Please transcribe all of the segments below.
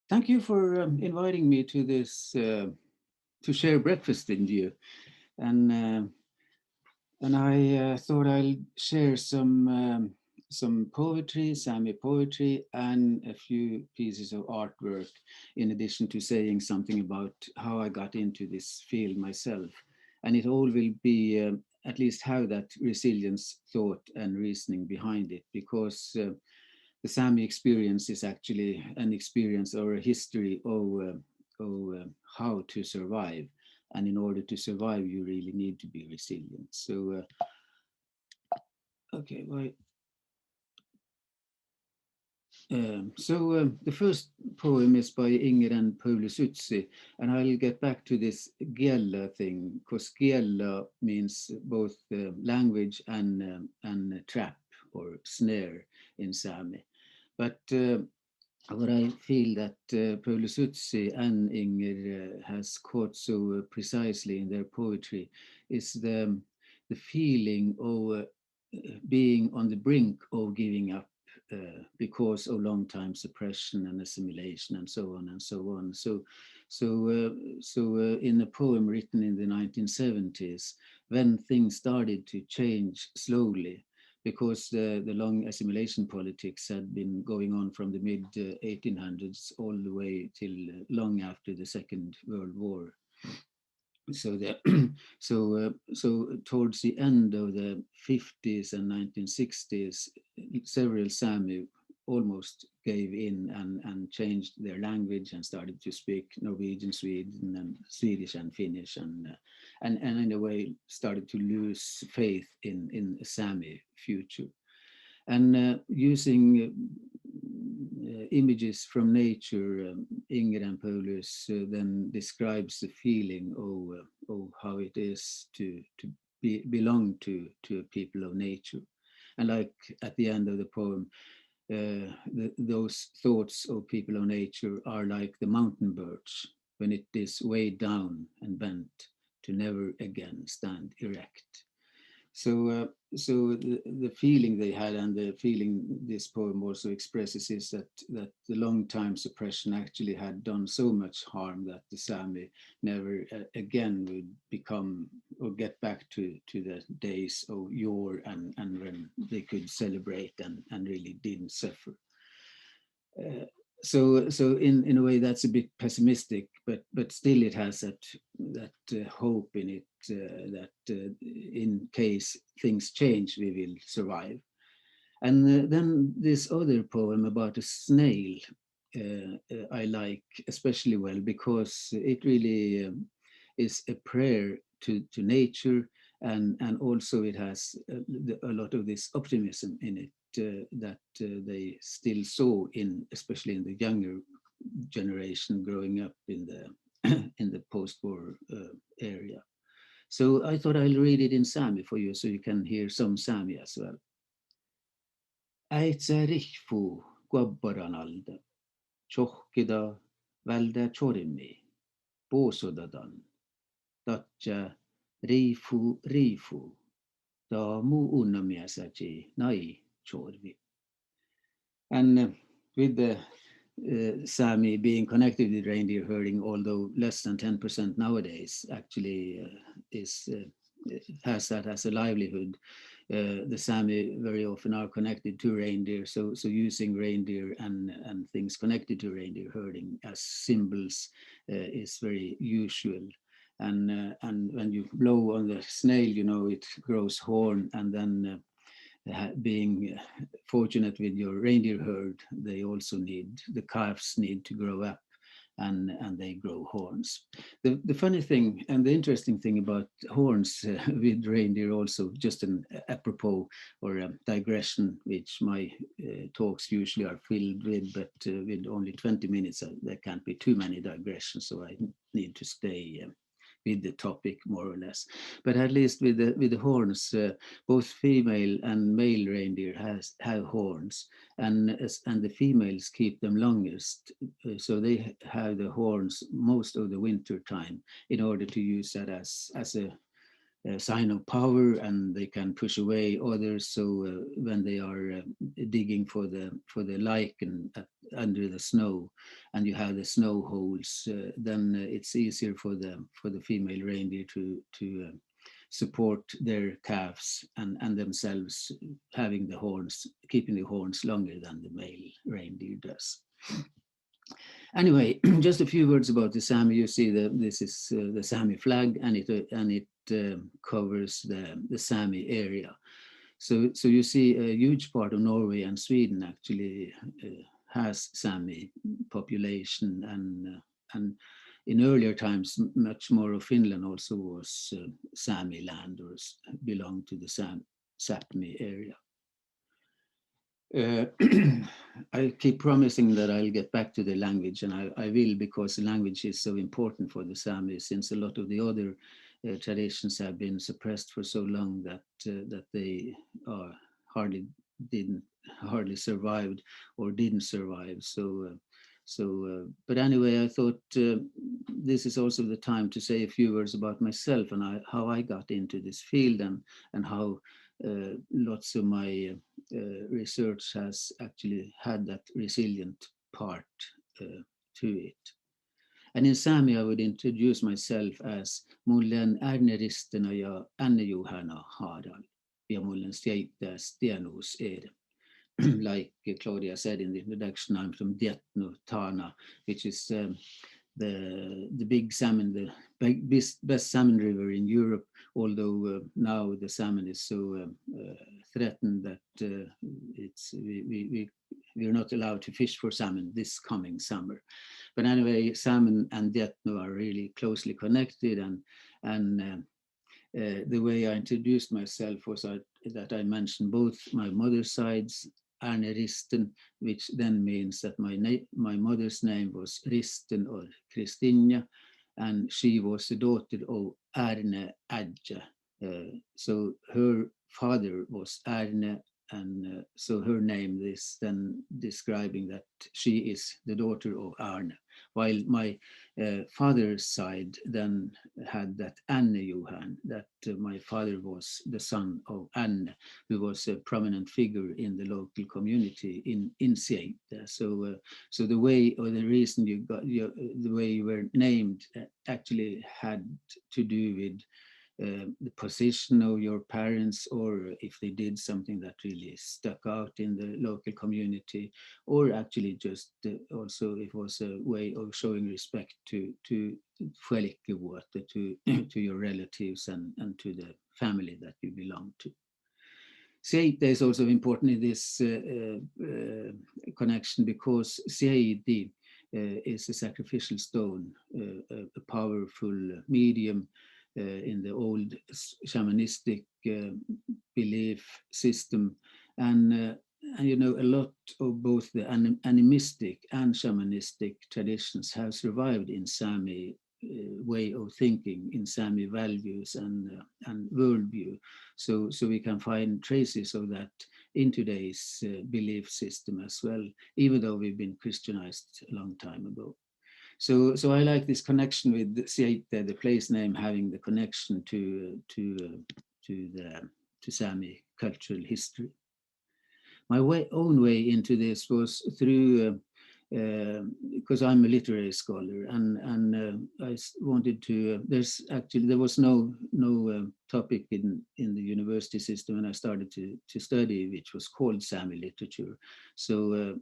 Thank you for inviting me to this to share breakfast with you, and uh, and I thought I'll share some poetry, Sami poetry, and a few pieces of artwork, in addition to saying something about how I got into this field myself, and it all will be at least how that resilience, thought, and reasoning behind it, because. The Sami experience is actually an experience or a history of how to survive. And in order to survive, you really need to be resilient. So, okay, well, the first poem is by Inger and Paulus Utsi, and I'll get back to this Giella thing, because Giella means both language and trap or snare in Sami. But what I feel that Paulus Utsi and Inger has caught so precisely in their poetry is the feeling of being on the brink of giving up because of long time suppression and assimilation and so on and so on. So in a poem written in the 1970s, when things started to change slowly, because the long assimilation politics had been going on from the mid 1800s all the way till long after the Second World War. So so towards the end of the 50s and 1960s, several Sami almost gave in and changed their language and started to speak Norwegian, Sweden, and Swedish and Finnish, and in a way started to lose faith in a Sami future. And using images from nature, Inger and Paulus then describes the feeling of how it is to belong to a people of nature. And like at the end of the poem, those thoughts of people of nature are like the mountain birch when it is weighed down and bent to never again stand erect. So the feeling they had, and the feeling this poem also expresses, is that the long time suppression actually had done so much harm that the Sami never again would become or get back to the days of yore, and when they could celebrate and really didn't suffer. Uh, so in a way that's a bit pessimistic, but still it has that hope in it, that in case things change we will survive. And then this other poem about a snail, I like especially well, because it really is a prayer to nature, and also it has a lot of this optimism in it, that they still saw in, especially in the younger generation growing up in the in the post-war area. So I thought I'll read it in Sami for you, so you can hear some Sami as well. Äitsä rihfu guabbaranalda, chohkida välda chorimi, puusodadan, tatja riifu, ta muu unnamiasaji nai chorvi. And with the Sami being connected with reindeer herding, although less than 10% nowadays actually is has that as a livelihood. The Sami very often are connected to reindeer, so using reindeer and things connected to reindeer herding as symbols is very usual. And when you blow on the snail, you know it grows horn, and then being fortunate with your reindeer herd, they also need, the calves need to grow up, and they grow horns. The funny thing and the interesting thing about horns with reindeer also, just an apropos or a digression, which my talks usually are filled with, but with only 20 minutes, there can't be too many digressions, so I need to stay with the topic more or less. But at least with the horns, both female and male reindeer have horns, and the females keep them longest, so they have the horns most of the winter time in order to use that as a sign of power, and they can push away others. So when they are digging for the lichen under the snow, and you have the snow holes, then it's easier for the female reindeer to support their calves and themselves, having the horns, keeping the horns longer than the male reindeer does. Anyway, just a few words about the Sami. You see this is the Sami flag, and it covers the Sami area. So you see a huge part of Norway and Sweden actually has Sami population, and in earlier times, much more of Finland also was Sami land, or belonged to the Sapmi area. I keep promising that I'll get back to the language, and I will, because the language is so important for the Sami, since a lot of the other traditions have been suppressed for so long that they hardly survived or didn't survive. But anyway, I thought this is also the time to say a few words about myself and how I got into this field, and how lots of my research has actually had that resilient part to it. And in Sami, I would introduce myself as Mullen Erneristena ja Anne-Johanna Harald. Ja mullen steite Stenus ere. Like Claudia said in the introduction, I'm from Dietno, Tana, which is the big salmon, the best salmon river in Europe, although now the salmon is so threatened that we're not allowed to fish for salmon this coming summer. But anyway, salmon and Dietno are really closely connected, and the way I introduced myself was that I mentioned both my mother's sides, Arne Risten, which then means that my mother's name was Risten or Kristina, and she was the daughter of Arne Adja. So her father was Arne, and so her name is then describing that she is the daughter of Arne, while my father's side then had that Anne Johan, that my father was the son of Anne, who was a prominent figure in the local community in Seite. So the way, or the reason the way you were named actually had to do with the position of your parents, or if they did something that really stuck out in the local community, or actually just also it was a way of showing respect to to your relatives and to the family that you belong to. Seite is also important in this connection, because Seite is a sacrificial stone, a powerful medium in the old shamanistic belief system, and you know, a lot of both the animistic and shamanistic traditions have survived in Sami way of thinking, in Sami values and worldview. So we can find traces of that in today's belief system as well, even though we've been Christianized a long time ago. So I like this connection with Seite, the place name, having the connection to Sami cultural history. My own way into this was through, because I'm a literary scholar, and I wanted to. There was no topic in the university system when I started to study, which was called Sami literature. So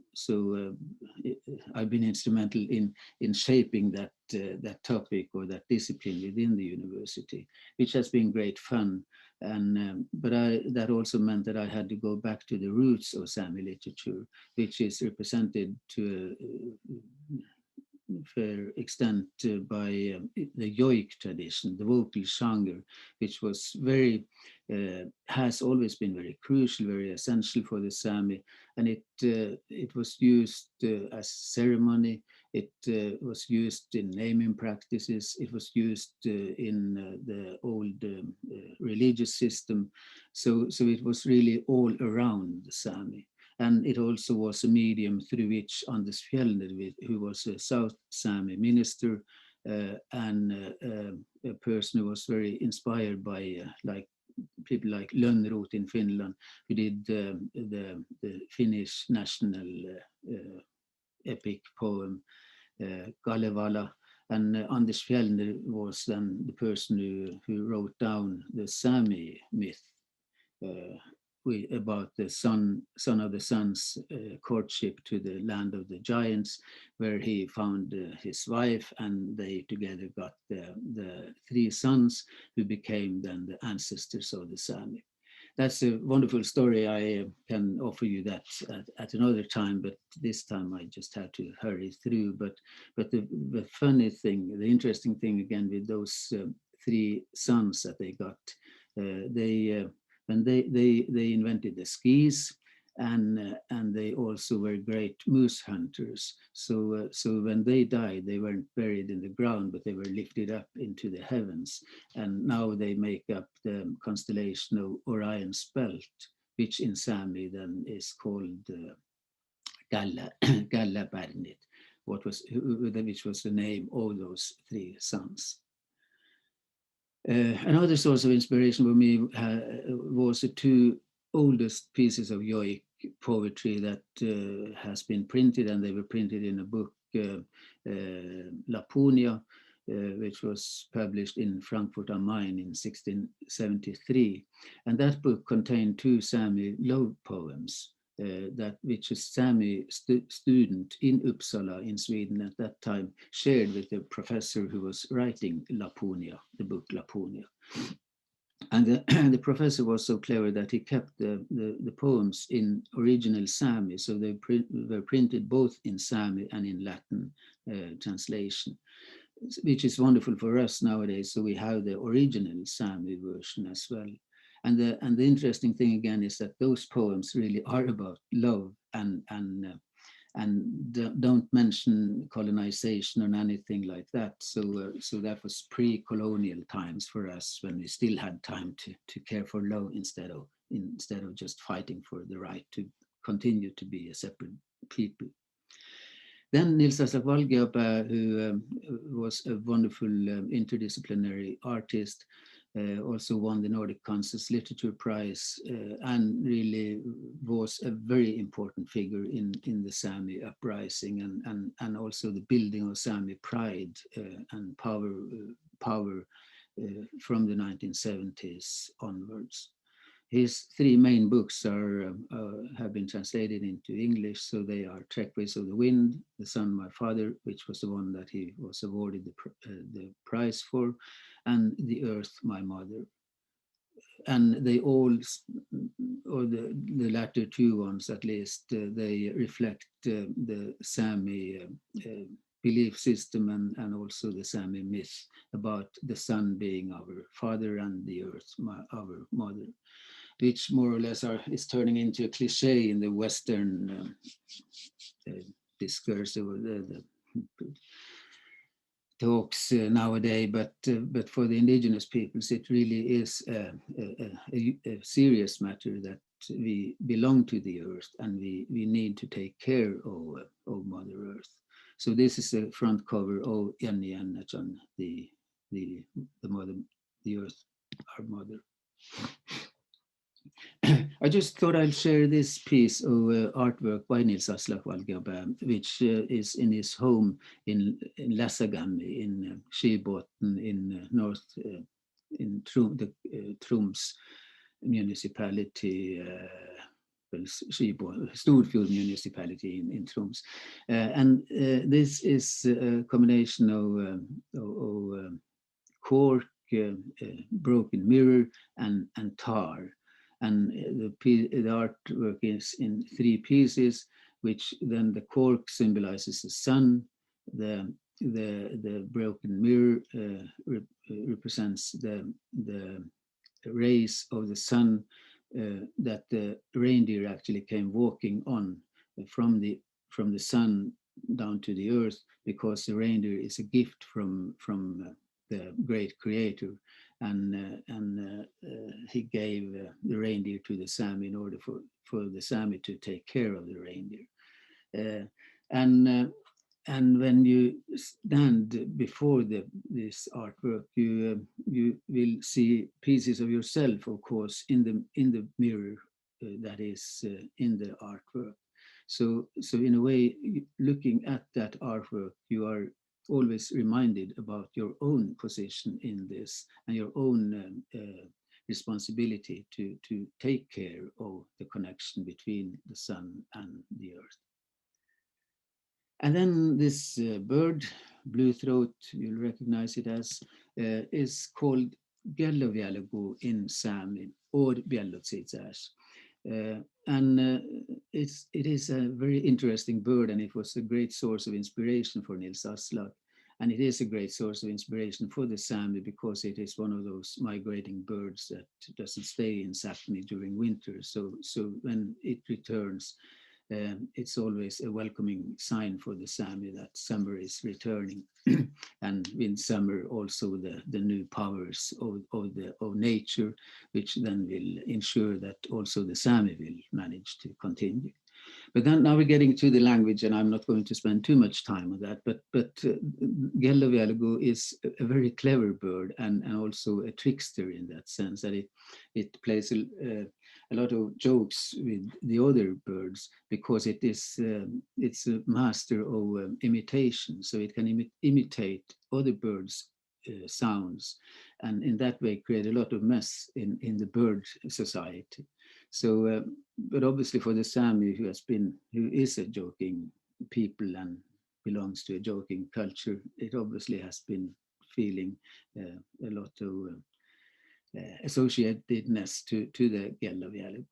I've been instrumental in shaping that topic or that discipline within the university, which has been great fun. And but that also meant that I had to go back to the roots of Sami literature, which is represented to a fair extent by the yoik tradition, the vocal genre, which was has always been very crucial, very essential for the Sami, and it was used as ceremony. It was used in naming practices. It was used in the old religious system. So it was really all around the Sami. And it also was a medium through which Anders Fjellner, who was a South Sami minister and a person who was very inspired by people like Lönnrot in Finland, who did the Finnish national epic poem, Kalevala. And Anders Fjellner was then the person who wrote down the Sami myth about the son of the sun's courtship to the land of the giants, where he found his wife, and they together got the three sons who became then the ancestors of the Sami. That's a wonderful story. I can offer you that at another time, but this time I just had to hurry through. But the funny thing, the interesting thing again with those three sons that they got, when they invented the skis, and they also were great moose hunters. So when they died, they weren't buried in the ground, but they were lifted up into the heavens. And now they make up the constellation of Orion's belt, which in Sami then is called Galla Pernit, which was the name of those three sons. Another source of inspiration for me was the two oldest pieces of Yoic poetry that has been printed, and they were printed in a book, Laponia, which was published in Frankfurt am Main in 1673. And that book contained two Sami love poems, which a Sami student in Uppsala in Sweden at that time shared with the professor who was writing Laponia, the book Laponia. And the professor was so clever that he kept the poems in original Sami, so they were printed both in Sami and in Latin translation, which is wonderful for us nowadays. So we have the original Sami version as well. And the interesting thing again is that those poems really are about love and don't mention colonization or anything like that. So that was pre-colonial times for us, when we still had time to care for love instead of just fighting for the right to continue to be a separate people. Then Nils Aslak Valkeapää, who was a wonderful interdisciplinary artist, also won the Nordic Council's Literature Prize, and really was a very important figure in the Sami uprising, and also the building of Sami pride and power from the 1970s onwards. His three main books have been translated into English, so they are Trekkways of the Wind, The Sun, My Father, which was the one that he was awarded the prize for, and The Earth, My Mother. And they all, or the latter two ones at least, they reflect the Sami belief system and also the Sami myth about the sun being our father and the earth our mother, which more or less is turning into a cliche in the Western discourse or the talks nowadays, but for the indigenous peoples, it really is a serious matter that we belong to the earth, and we need to take care of Mother Earth. So this is the front cover of Jenny Annachan, the mother, the earth, our mother. I just thought I'd share this piece of artwork by Nils Aslak Valkeapää, which is in his home in Lassagami in Skibotn in north in the Troms municipality, Storfjord municipality in Troms, and this is a combination of cork, broken mirror, and tar. And the artwork is in three pieces, which then the cork symbolizes the sun, the broken mirror represents the rays of the sun that the reindeer actually came walking on from the sun down to the earth, because the reindeer is a gift from the great creator, and he gave the reindeer to the Sami in order for the Sami to take care of the reindeer. And when you stand before this artwork, you will see pieces of yourself, of course, in the mirror that is in the artwork. So in a way, looking at that artwork, you are always reminded about your own position in this and your own responsibility to take care of the connection between the sun and the earth. And then this bird, blue throat, you'll recognize it as, is called Bjellovialago in Sami, or Bjellotsitsas. It is a very interesting bird, and it was a great source of inspiration for Nils Aslak. And it is a great source of inspiration for the Sami because it is one of those migrating birds that doesn't stay in Sapmi during winter. So when it returns, it's always a welcoming sign for the Sami that summer is returning. And in summer also the new powers of nature, which then will ensure that also the Sami will manage to continue. But then now we're getting to the language, and I'm not going to spend too much time on that. But Gellovialago is a very clever bird and also a trickster in that sense that it plays a lot of jokes with the other birds because it's a master of imitation, so it can imitate other birds' sounds, and in that way create a lot of mess in the bird society. So, but obviously for the Sami, who is a joking people and belongs to a joking culture, it obviously has been feeling a lot of associatedness to the Gellovialago.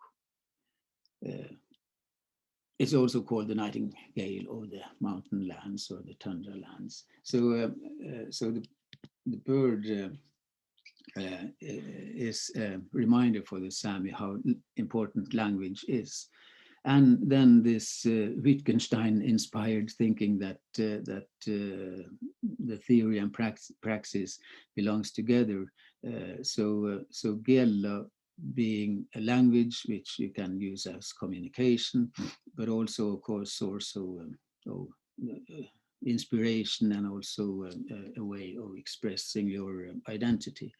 It's also called the Nightingale of the mountain lands or the tundra lands. So, so the bird is a reminder for the Sami how important language is. And then this Wittgenstein-inspired thinking that the theory and praxis belongs together. So Gela being a language which you can use as communication, but also, of course, source of inspiration and also a way of expressing your identity.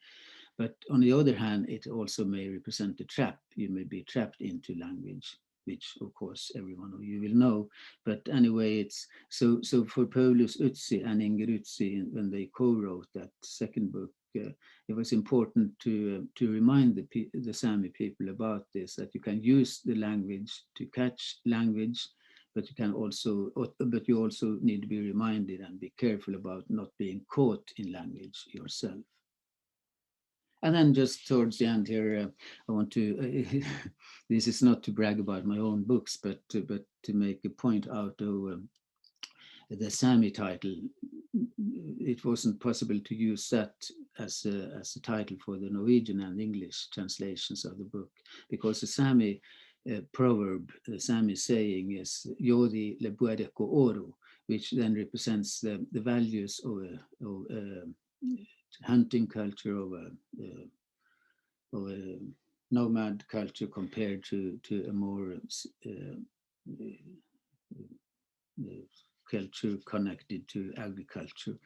But on the other hand, it also may represent a trap. You may be trapped into language, which of course every one of you will know. But anyway, it's so for Paulus Utsi and Inger Utsi, when they co-wrote that second book, it was important to remind the Sami people about this, that you can use the language to catch language, but you also need to be reminded and be careful about not being caught in language yourself. And then just towards the end here, I want to, this is not to brag about my own books, but to make a point out of the Sami title. It wasn't possible to use that as a title for the Norwegian and English translations of the book, because the Sami proverb, the Sami saying is Yodi le buedeko oro, which then represents the values of a hunting culture, of a nomad culture compared to a more culture connected to agriculture.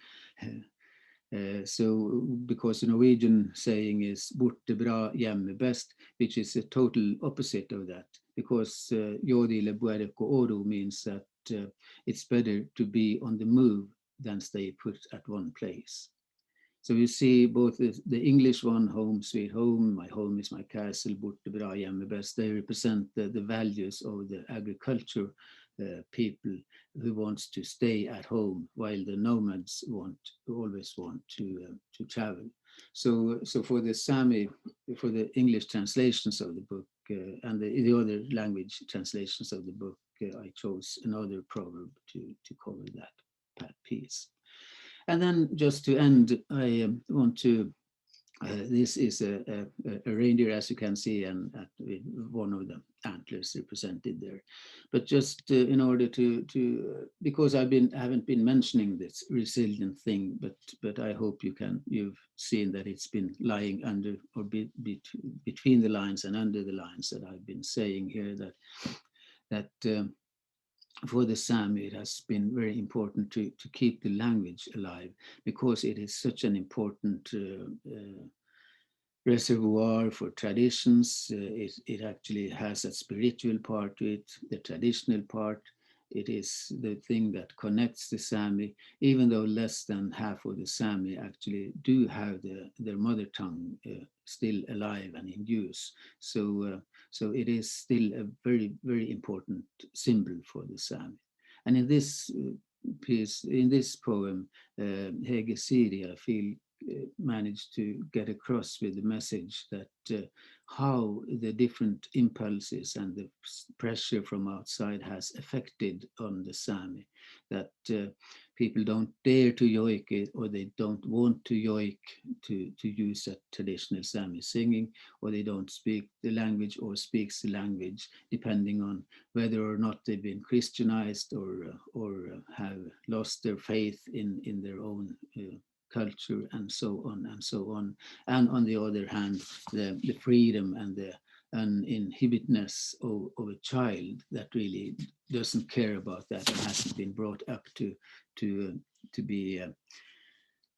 So because the Norwegian saying is borte bra, hjemme best, which is a total opposite of that, because Jodi le buereko oro means that it's better to be on the move than stay put at one place. So you see both the English one, home sweet home, my home is my castle, borte bra, hjemme best, they represent the values of the agriculture people who wants to stay at home, while the nomads always want to travel. So for the Sami, for the English translations of the book and the other language translations of the book, I chose another proverb to cover that piece. And then just to end, I want to, this is a reindeer, as you can see, and one of the antlers represented there. But just in order to because I haven't been mentioning this resilient thing, but I hope you've seen that it's been lying under or between the lines and under the lines that I've been saying here, that for the Sami, it has been very important to keep the language alive, because it is such an important reservoir for traditions. It actually has a spiritual part to it, the traditional part. It is the thing that connects the Sami, even though less than half of the Sami actually do have their mother tongue still alive and in use. So it is still a very, very important symbol for the Sami. And in this piece, in this poem, Hege Siri, I feel, managed to get across with the message that how the different impulses and the pressure from outside has affected on the Sami, that people don't dare to yoik it, or they don't want to yoik to use a traditional Sami singing, or they don't speak the language or speaks the language, depending on whether or not they've been Christianized or have lost their faith in their own culture, and so on and so on. And on the other hand, the freedom and the uninhibitedness of a child that really doesn't care about that and hasn't been brought up to be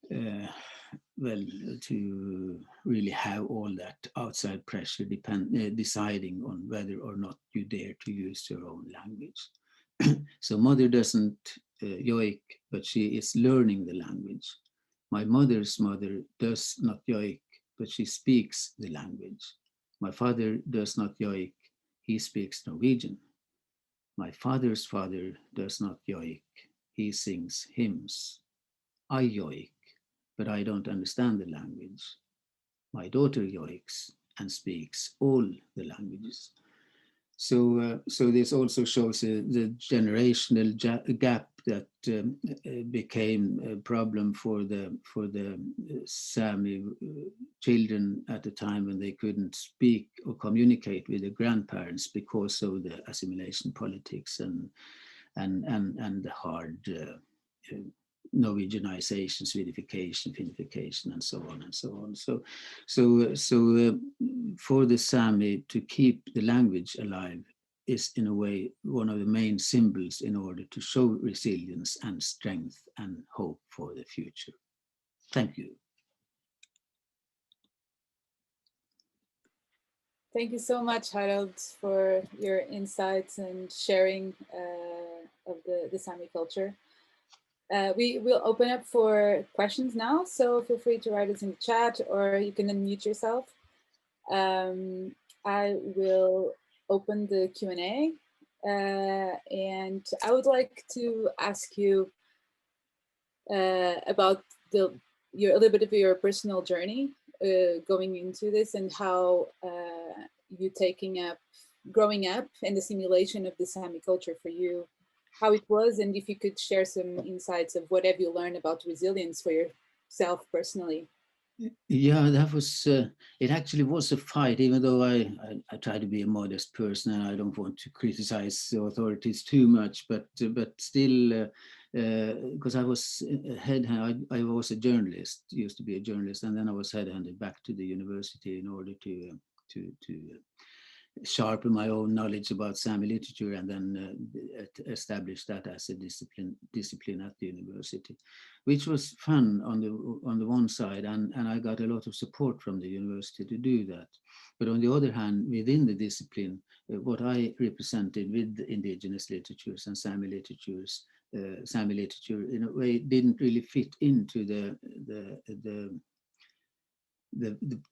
well, to really have all that outside pressure deciding on whether or not you dare to use your own language. So mother doesn't yoik, but she is learning the language. My mother's mother does not yoik, but she speaks the language. My father does not yoik, he speaks Norwegian. My father's father does not yoik, he sings hymns. I yoik, but I don't understand the language. My daughter yoiks and speaks all the languages. So this also shows the generational gap that became a problem for the Sami children at the time when they couldn't speak or communicate with their grandparents because of the assimilation politics and the hard Norwegianization, Swedification, Finnification, and so on and so on. So for the Sami to keep the language alive is in a way one of the main symbols in order to show resilience and strength and hope for the future. Thank you. Thank you so much, Harald, for your insights and sharing of the Sami culture. We will open up for questions now, so feel free to write us in the chat or you can unmute yourself. I will open the Q&A and I would like to ask you about a little bit of your personal journey going into this and how you growing up and the simulation of the Sami culture for you, how it was, and if you could share some insights of what have you learned about resilience for yourself personally. Yeah, that was, it actually was a fight, even though I try to be a modest person and I don't want to criticize the authorities too much, but still, because I was I was a journalist, used to be a journalist, and then I was headhunted back to the university in order to sharpen my own knowledge about Sami literature and then establish that as a discipline at the university, which was fun on the one side, and I got a lot of support from the university to do that. But on the other hand, within the discipline, what I represented with indigenous literatures and Sami literatures, Sami literature in a way didn't really fit into the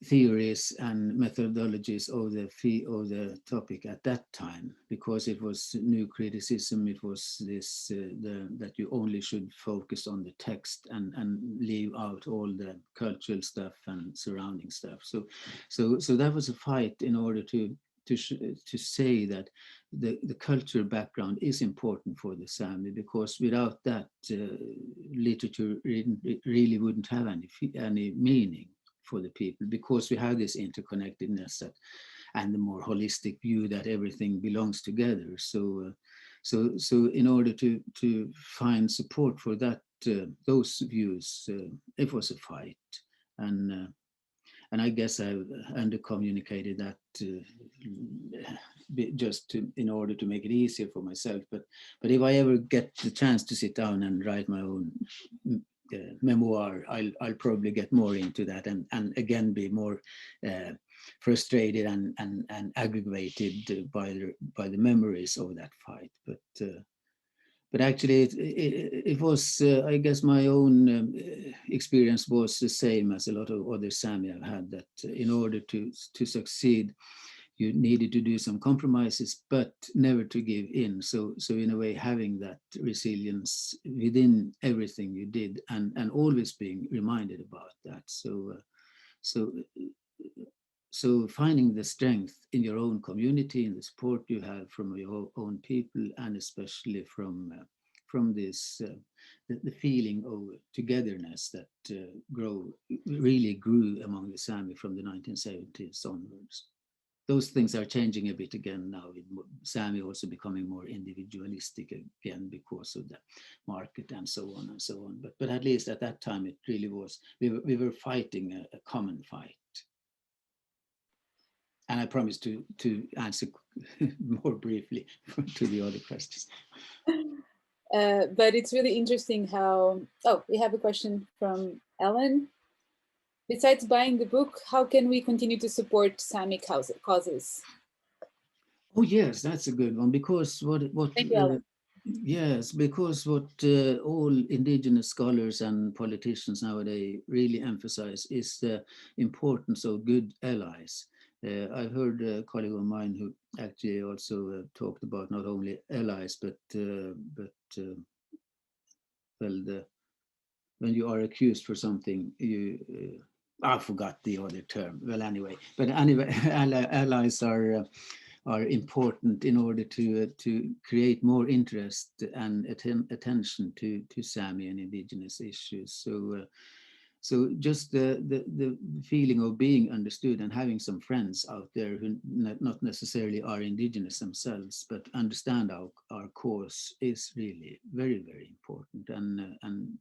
theories and methodologies of the topic at that time, because it was new criticism. It was this that you only should focus on the text and leave out all the cultural stuff and surrounding stuff. So that was a fight in order to say that the cultural background is important for the Sami, because without that, literature really wouldn't have any meaning for the people, because we have this interconnectedness and the more holistic view that everything belongs together. So in order to find support for that, those views, it was a fight, and I guess I under-communicated that just in order to make it easier for myself. But if I ever get the chance to sit down and write my own memoir, I'll probably get more into that and again be more frustrated and aggravated by the memories of that fight. But actually, it was, I guess, my own experience was the same as a lot of other Sami have had, that in order to succeed, you needed to do some compromises, but never to give in. So in a way, having that resilience within everything you did, and always being reminded about that. So finding the strength in your own community, in the support you have from your own people, and especially from this the feeling of togetherness that really grew among the Sami from the 1970s onwards. Those things are changing a bit again now, with Sami also becoming more individualistic again because of the market and so on and so on. But at least at that time, it really was, we were fighting a common fight. And I promise to answer more briefly to the other questions. But it's really interesting how, we have a question from Ellen. Besides buying the book, how can we continue to support Sami causes? Oh yes, that's a good one, because what Thank you, Ellen. Yes, because what all indigenous scholars and politicians nowadays really emphasize is the importance of good allies. I heard a colleague of mine who actually also talked about not only allies, but when you are accused for something, I forgot the other term. Well, anyway, allies are important in order to create more interest and attention to Sami and indigenous issues. So just the feeling of being understood and having some friends out there who not necessarily are indigenous themselves, but understand our cause is really very, very important. And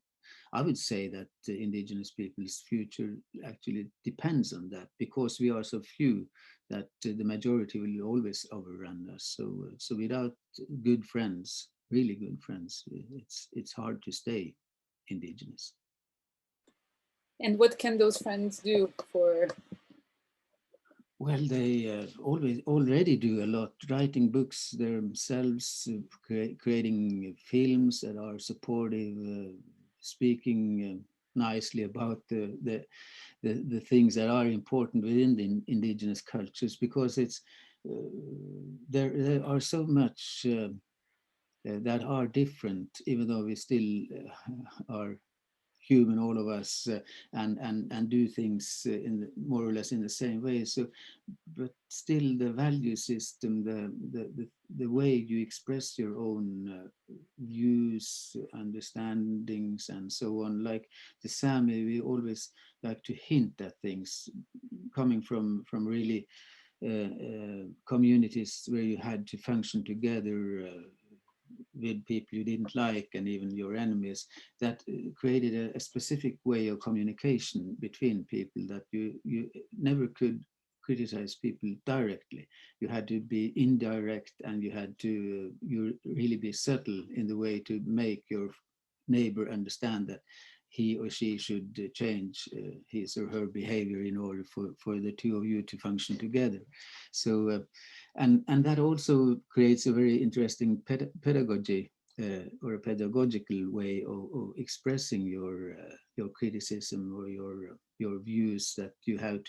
I would say that the indigenous people's future actually depends on that, because we are so few that the majority will always overrun us. So without good friends, really good friends, it's hard to stay indigenous. And what can those friends do for? Well, they already do a lot, writing books themselves, creating films that are supportive, speaking nicely about the things that are important within the indigenous cultures, because it's there are so much that are different, even though we still are human, all of us, and do things more or less in the same way. So, but still, the value system, the way you express your own views, understandings, and so on. Like the Sami, we always like to hint at things coming from really communities where you had to function together. With people you didn't like and even your enemies, that created a specific way of communication between people, that you never could criticize people directly. You had to be indirect, and you had to you really be subtle in the way to make your neighbor understand that he or she should change his or her behavior in order for the two of you to function together. So and that also creates a very interesting pedagogy or a pedagogical way of expressing your criticism or your views, that you have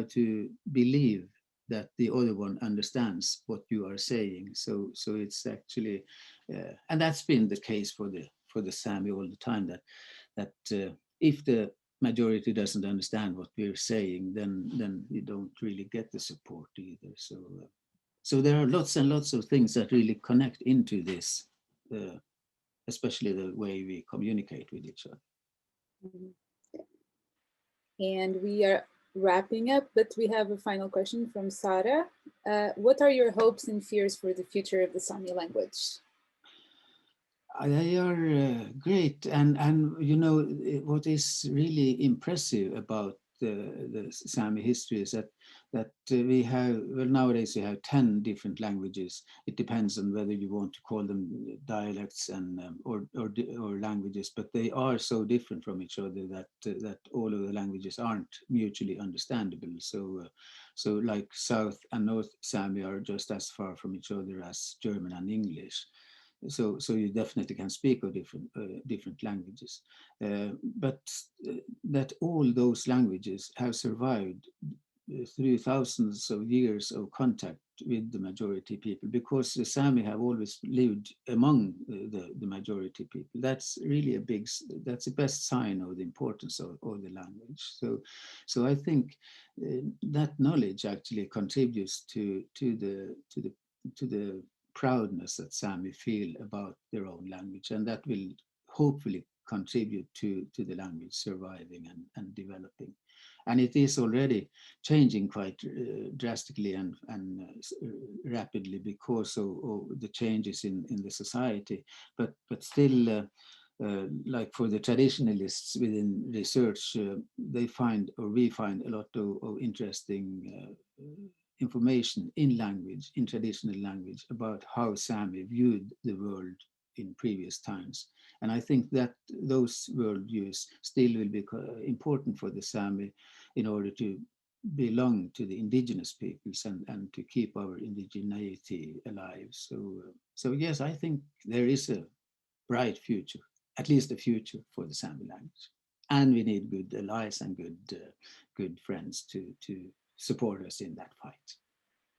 to believe that the other one understands what you are saying. So it's actually and that's been the case for the Sami all the time, that if the majority doesn't understand what we're saying, then you don't really get the support either. So there are lots and lots of things that really connect into this, especially the way we communicate with each other. And we are wrapping up, but we have a final question from Sara. What are your hopes and fears for the future of the Sami language? They are great, and you know what is really impressive about the Sami history is that that we have, well, nowadays we have 10 different languages. It depends on whether you want to call them dialects and or languages, but they are so different from each other that that all of the languages aren't mutually understandable. So like South and North Sami are just as far from each other as German and English. So you definitely can speak of different languages, but that all those languages have survived through thousands of years of contact with the majority people, because the Sami have always lived among the majority people. That's really that's the best sign of the importance of the language. So I think that knowledge actually contributes to the proudness that Sami feel about their own language, and that will hopefully contribute to the language surviving and developing. And it is already changing quite drastically and rapidly because of the changes in the society. But still, like for the traditionalists within research, they find, or we find, a lot of interesting information in language, in traditional language, about how Sami viewed the world in previous times. And I think that those worldviews still will be important for the Sami in order to belong to the indigenous peoples and to keep our indigeneity alive. So yes, I think there is a bright future, at least a future for the Sami language. And we need good allies and good friends to support us in that fight.